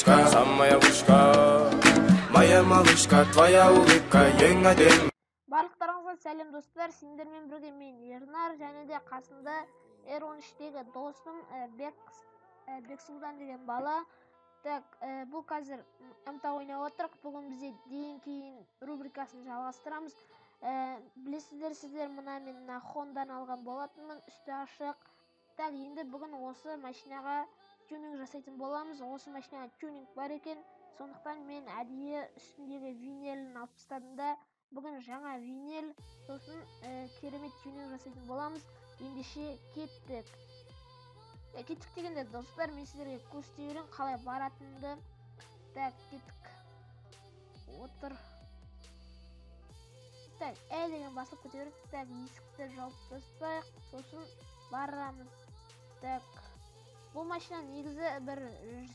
малышка, самая вышка, моя малышка, твоя улыбка ең әдемі. Барлықтарыңызға сәлем достар, сендермен бірге мен Ернар және де қасында R13-тегі досым Бексұлтан деген бала. Бұл қазір МТА ойнап отырық. Бүгін бізде дейін кейін рубрикасын жалғастырамыз. Білесіздер, мұна мен Хонданы алған болатынмын, үсті ашық. Енді бүгін осы машинаға тюнинг жасайтын боламыз. Осы машинаға тюнинг бар екен, сондықтан мен әдейі үстіндегі винелін алып тастадым да бүгін жаңа винел, сосын керемет тюнинг жасайтын боламыз. Ендеше кеттік. Кеттік дегенде достар, мен сіздерге көрсетейін қалай баратынымды. Кеттік. Отыр. Деген басып көтеріп, есікті жауып тастайық, сосын барамыз. Бұл машина негізі бір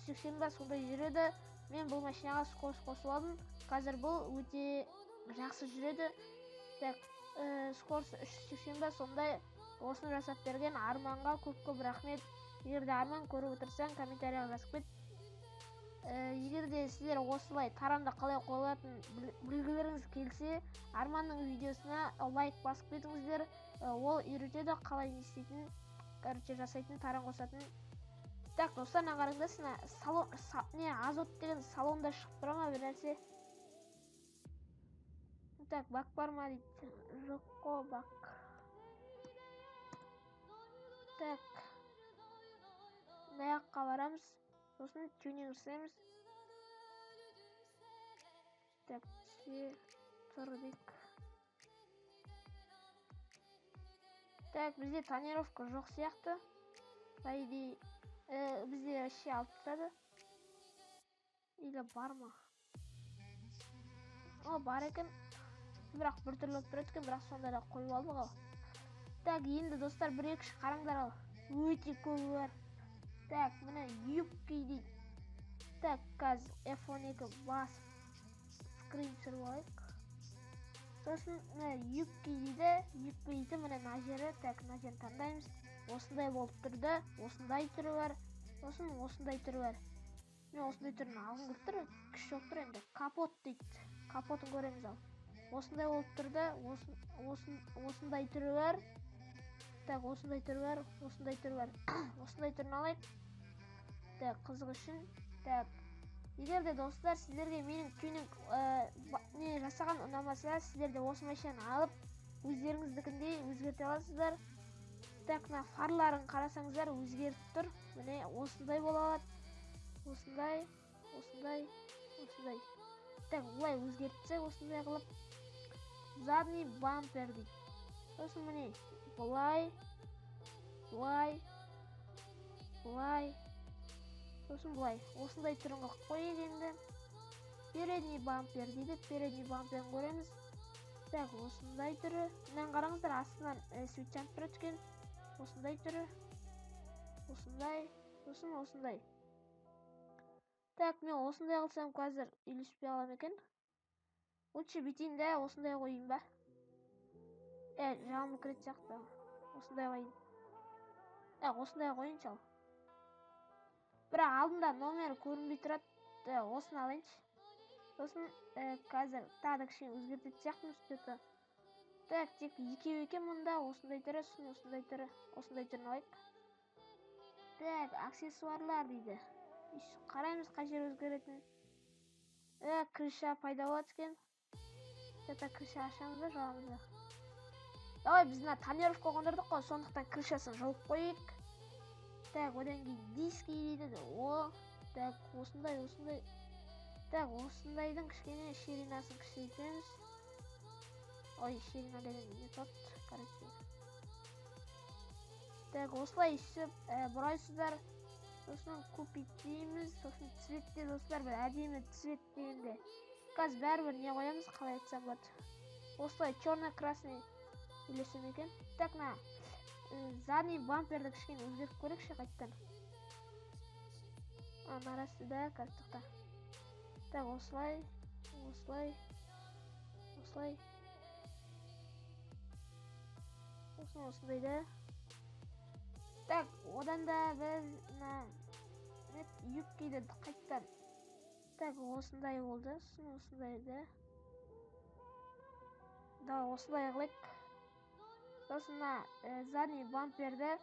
180-ға сондай жүреді. Мен бұл машинаға скорость қосып алдым. Қазір бұл өте жақсы жүреді. Скорость 380-ға сондай. Осыны жасап берген Арманға көп рахмет. Егерде Арман көріп отырсаң, комментарияға жазып кет. Егерде сіздер осылай тарамда қалай қойылатын білгілеріңіз келсе, Арманның видеосына лайк басып кетіңіздер. Ол үйретеді қалай не істейтін, жасайтын, таран қосатын. Достар, қараңдар, азот деген салонда шығып тұра ма бір нәрсе? Бак бар ма дейді? Жоқ қой бак. Маяққа барамыз, сосын тюнинг жасаймыз. Тұрдық. Бізде тонировка жоқ сияқты. Бізде вообще алып тастады. Или бар ма? Бар екен. Бірақ бір түрлі тұрады екен, бірақ сонда да қойып алдық ал. Енді достар, бір-екі қараңдар ал. Өте көбі бар. Міне юбки дейді. Қазір F12 басып скрин түсіріп алайық. Сосын юбки дейді. Юбки дейді, міне мына жері. Мына жерін таңдаймыз. Осындай болып тұрды. Осындай түрі бар. Сосын осындай түрі бар. Мен осындай түрін алғым келіп тұр. Күші болып тұр енді. Капот дейді. Капотын көреміз ал. Осындай болып тұрды. Осындай түрі бар. Осындай түрі бар. Осындай түрі бар. Осындай түрін алайық. Қызық үшін. Егерде достар, сіздерге менің тюнинг жасаған ұнамаса, сіздерде осы машинаны алып, өздеріңіздікіндей өзгерте аласыздар. Мына фарларын қарасаңыздар, өзгеріп тұр. Міне осындай бола алады. Осындай, осындай, осындай. Олай өзгертсек, осындай қылып. Задний бампер дейді. Сосын міне бұлай, бұлай, бұлай. Сосын бұлай. Осындай түрін қылып қойып енді. Передний бампер дейді. Передний бамперін көреміз. Осындай түрі. Мен қараңыздар, астынан свет жанып тұрады екен. Осындай түрі. Осындай. Сосын осындай. Мен осындай қылсам қазір үйлеспей алам екен. Лучше бүйтейін де осындай қойын ба. Жағымы кірет сияқты. Осындай қойын. Осындай қойын шал. Бірақ алдында номері көрінбей тұрады. Осыны алайыншы. Сосын қазір тағы кішкене өзгертетін сияқтымыз что-то. Тек екеу екен мұнда. Осындай түрі, сосын осындай түрі. Осындай түрін алайық. Аксессуарлар дейді. Қараймыз қай жер өзгеретін. Крыша пайда болады екен. Крыша ашамыз да, жауамыз да. Давай біз тонировка қондырдық қой, сондықтан крышасын жауып қойып. Одан кейін диски дейді. Осындай, осындай. Осындайдың кішкене ширинасын кішірейтеміз. Ширина деген метод. Осылай ішіп бұрайсыздар. Сосын купить дейміз. Сосын цветте достар, бір әдемі цвет дегенде. Қазір бәрібір не қоямыз, қалай айтсам болады. Осылай черно-красный үйлесем екен. Задний бамперді кішкене өзгертіп көрекші қайттан. Нарасы да кәттіқта. Осылай, осылай, осылай. Осындай да. Одан да біз юбкиді қайттан Так, осындай болды. Осындайды. Да, осындай қылайық. Сосын задний бамперді.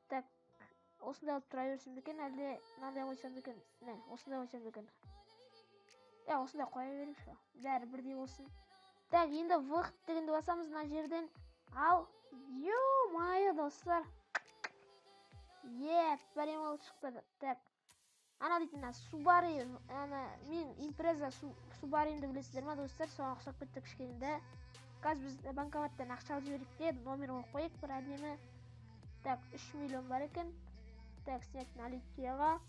Так, осындай алып тұра берсем екен, әлде мынандай қойсам екен. Міне, осындай қойсам екен. Осындай қоя берейікші. Бәрі бірдей болсын. Так, енді выход дегенді басамыз мына жерден. Ал, ё-моё, достар. Бәрем алып шықты. Так, ана дейтін Subaru, мен Impreza Subaru'мды білесіздер ма, достар? Соған ұқсап кетті кішкене. Қазір біз банкоматтан ақша алып жіберейік те, номер қойып қойық, бір әдемі. Так, 3 миллион бар екен. Так, снять наличкеға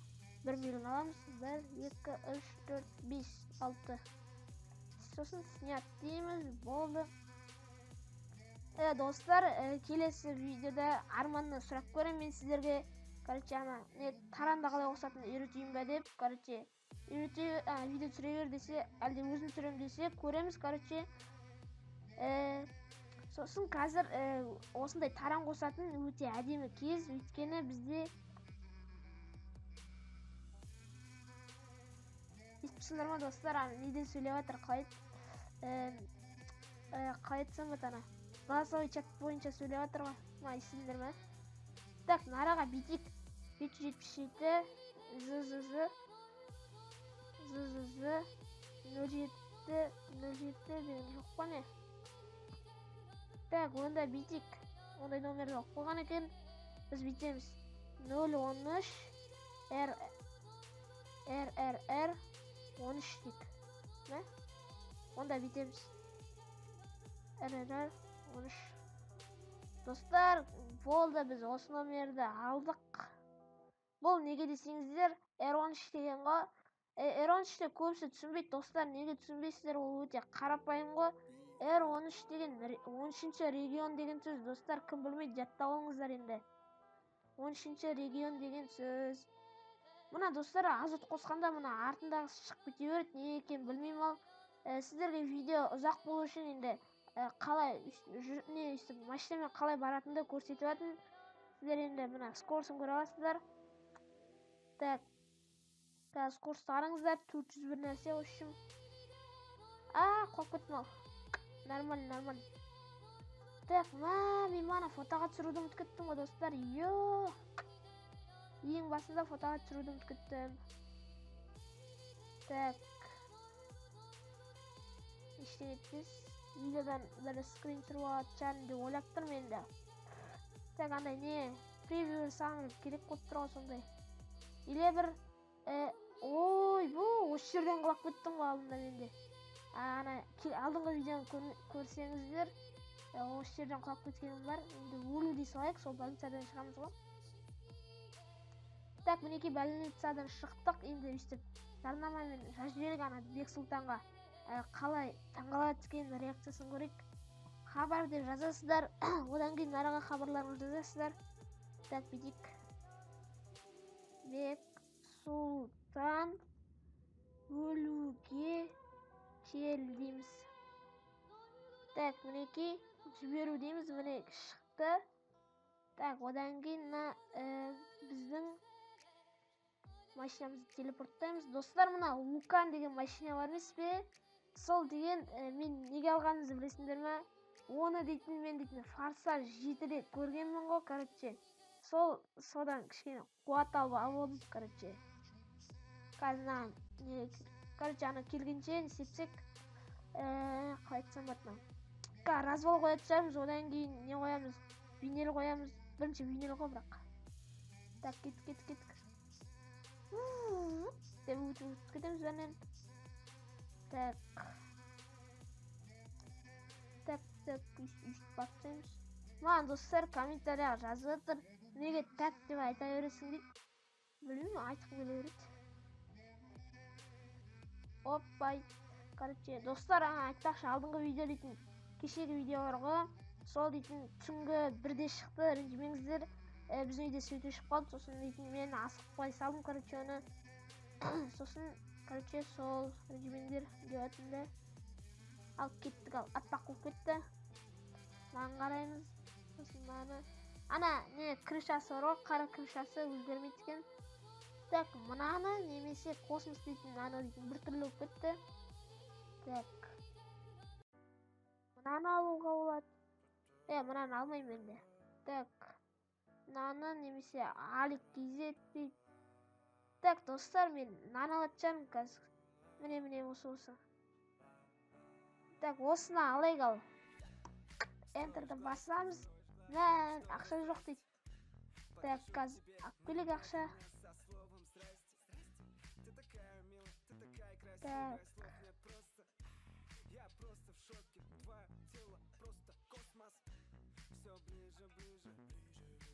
1 миллион аламыз. 1, 2, 3, 4, 5, 6. Сосын снять дейміз, болды. Достар, келесі видеода Арманны сұрақ көрем мен сіздерге. Короче, таранда қалай қосатын үйретейін бе деп. Короче, видео түсіре бер десе, әлде өзім түсірем десе, көреміз. Короче, сосын қазір осындай таран қосатын өте әдемі кез. Өйткені бізде естіпсіңдер ма, достар? Неден сөйлеп жатыр, қалай айтсам бөтана. Голосовой чат бойынша сөйлеп жатыр ма, естіңдер ма? Так, нараға битик 577 ЗЗЗ 07 деген жоқ па не? Так, онда битик, ондай номер жоқ болған екен. Біз битеміз 013 RRR 13 дейік. Онда битеміз RRR 13. Достар, болды, біз осы номерді алдық. Бұл неге десеңіздер, R13 деген ғой. R13-те көбісі түсінбейді, достар, неге түсінбейсіздер, ол өте қарапайым ғой. R13 деген 13-ші регион деген сөз, достар, кім білмейді, жаттап алыңыздар енді. 13-ші регион деген сөз. Мына достар, азот қосқанда мына артындағы шығып кете береді, не екен білмеймін ал. Сіздерге видео ұзақ болу үшін енді қалай машинамен қалай баратынды көрсетіп жатырмын. Сіздер енді мына скорсын көре аласыздар. Так, скорсты қараңыздар, 401 нәрсе өшім. Қойып кеттім ал. Нормально. Так, мен мана фотоға түсіруді ұмытып кеттім ғой, достар. Ең басында фотоға түсіруді ұмытып кеттім. Так, ештеңе етпес. Видеодан бір скрин түсіріп алады шығармын деп ойлап тұрмын енді. Так, андай не превью саған керек болып тұр ғой сондай. Или бір бұл осы жерден құлап кеттім ғой алдында менде. Алдыңғы видеоны көрсеңіздер, осы жерден құлап кеткенім бар. Енді өлу дей салайық, сол больницадан шығамыз ғой. Так, мінекей больницадан шықтық. Енді өйстіп жарнамамен жазып жіберейік Бексұлтанға. Қалай таңғала түскен реакциясын көрейік. Хабар деп жазасыздар. Одан кейін нараға хабарларыңызды жазасыздар. Так, бедік. Бексұлтан өлуге кел дейміз. Так, мінекей жіберу дейміз. Міне шықты. Так, одан кейін біздің машинамызды телепорттаймыз. Достар, мына Лукан деген машина бар емес пе? Сол деген мен неге алғанымызды білесіңдер ме? Оны дейтін мен дейтін Форсаж 7-де көргенмін ғой, короче. Содан кішкене қуат алып, короче. Қазір короче, келгенше не істепсек, қалай айтсам батынан. Развал қоя түсамыз, одан кейін не қоямыз? Винил қоямыз. Бірінші винил ғой бірақ. Так, кеттік. Деп өтіп кетеміз бәрінен. Так, үйтіп бақсаймыз. Маған достар комментарияға жазып жатыр. Неге так деп айта бересің дейді. Білмеймін, айтқым келе береді. Оппай. Короче, достар, айтпақшы алдыңғы видео дейтін кешегі видео бар ғой. Сол дейтін түнгі 1-де шықты, ренжімеңіздер. Біздің үйде сөйте шығып қалды. Сосын дейтін мен асықпай салдым, короче, оны. Сосын, короче, сол ренжімеңдер деп атында. Алып кеттік, атпақ болып кетті. Маған қараймыз. Сосын мағына. Не крышасы бар ғой, қара крышасы өзгермейді екен. Так, мынаны немесе космос дейтін наны дейтін бір түрлі болып кетті. Так, мынаны алуға болады. Мынаны алмаймын енді. Так, мынаны немесе Alik KZ дейді. Так, достар, мен мынаны алатжаным қазір. Міне осы. Так, осыны алайық ал. Enter'ді басамыз. Ақша жоқ дейді. Так, қазір келек ақша. Так.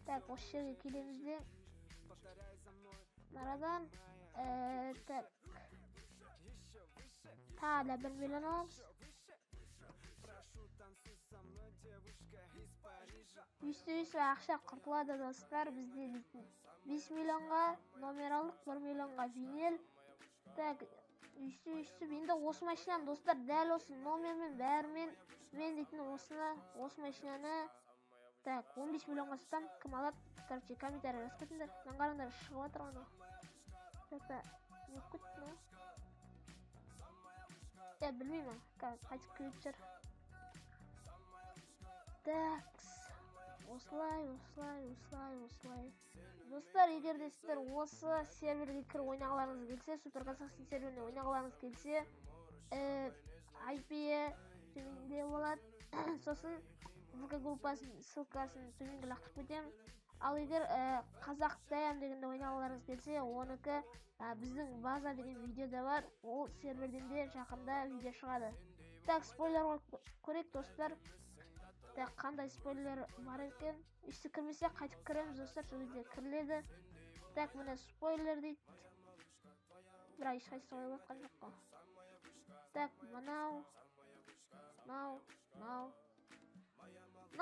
Так, осы жерге келеміз де. Нарадан. Так. Тағы 1 миллион аламыз. 100% ақша құртылады достар. Бізде 5 миллионға номер алдық, 1 миллионға винил. Так, 100% енді осы машинаны достар дәл осы номермен бәрімен мен дейтін осы машинаны так 15 миллионға сатам. Кім алады? Короче, комментарий жазып кетіңдер. Мен қараңдар шығып жатыр ана. Так, не кетті ме? Білмеймін. Қайтып келіп жүр. Так, осылай. Достар, егер де сіздер осы серверге кіріп ойнағыларыңыз келсе, Супер Казахстан серверіне ойнағыларыңыз келсе, IP-е төменде болады. Сосын ВК группасының ссылкасын төменге лақтырып кетемін. Ал егер қазақ дайам дегенде ойнағыларыңыз келсе, оныкі біздің база деген видеода бар. Ол серверден де жақында видео шығады. Так, спойлер көрейік достар. Так, қандай спойлер бар екен? Үсті кірмесе қайтып кіреміз достар, сол кезде кіріледі. Так, міне спойлер дейді. Бірақ ешқайсысы ойып отқан жоқ қой. Так, мынау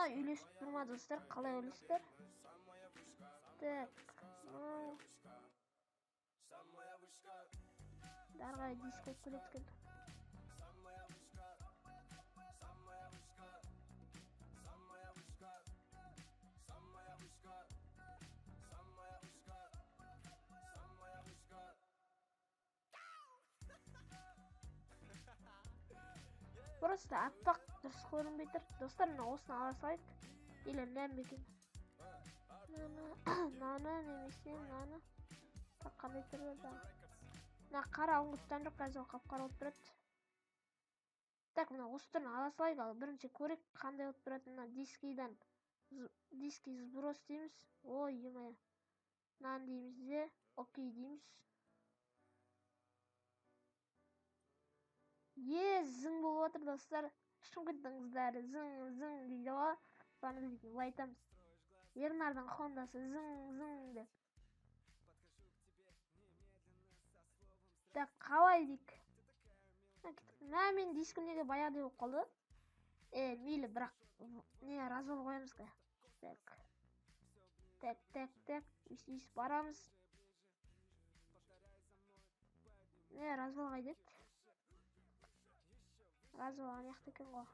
үйлесіп тұр ма достар? Қалай үйлесіздер? Так, дарға диск болып келеді. Просто аппақ дұрыс көрінбей тұр. Достар, осыны ала салайық. Или нәмбе екен. Наны немесе наны. Так, қандай түрі бар? Қара алынғыттан жоқ, қазір қап-қара болып тұрады. Так, осы түрін ала салайық. Ал бірінші көрек қандай болып тұрады. Диски сброс дейміз. Ой, емая. Нан дейміз де. Окей дейміз. Зың болып отыр достар. Шым кеттіңіздер. Зың дейді ғой. Соны дейтін былай айтамыз. Ернардың хондасы зың деп. Так, қалай дейік? Мен дискімдегі баяғыдай болып қалды. Мейлі, бірақ не развал қоямыз қа. Так. Үсті барамыз. Не развал қайдет? Развал аяқты екен ғой.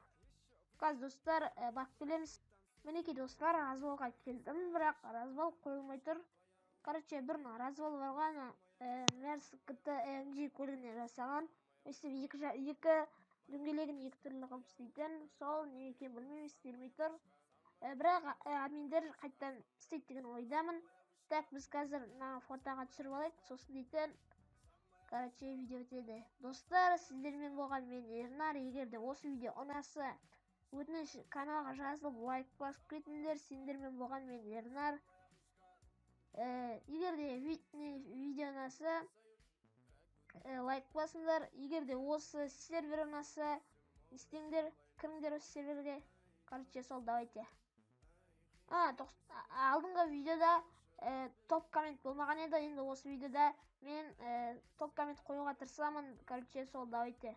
Қазір достар, бақ келеміз. Мінеке достар, развалға келдім, бірақ развал қойылмай тұр. Короче, бір развал барған Мерс GT-MG көлігіне жасаған. Өстіп екі дөңгелегін екі түрлі қылып істейтін. Сол не екен білмеймін, істелмей тұр. Бірақ админдер қайттан істейді деген ойдамын. Так, біз қазір фотоға түсіріп алайық, сосын дейтін. Короче, видео бітеді. Достар, сіздермен болған мен Ернар. Егер де осы видео ұнаса, өтініш каналға жазылып лайк басып кетіңдер. Сендермен болған мен Ернар. Егер де видео ұнаса, лайк басыңдар. Егер де осы сервер ұнаса, істеңдер, кіріңдер осы серверге. Короче, сол давайте. Алдыңғы видеода топ коммент болмаған еді. Енді осы видеода мен топ коммент қоюға тырысамын. Короче, сол давайте.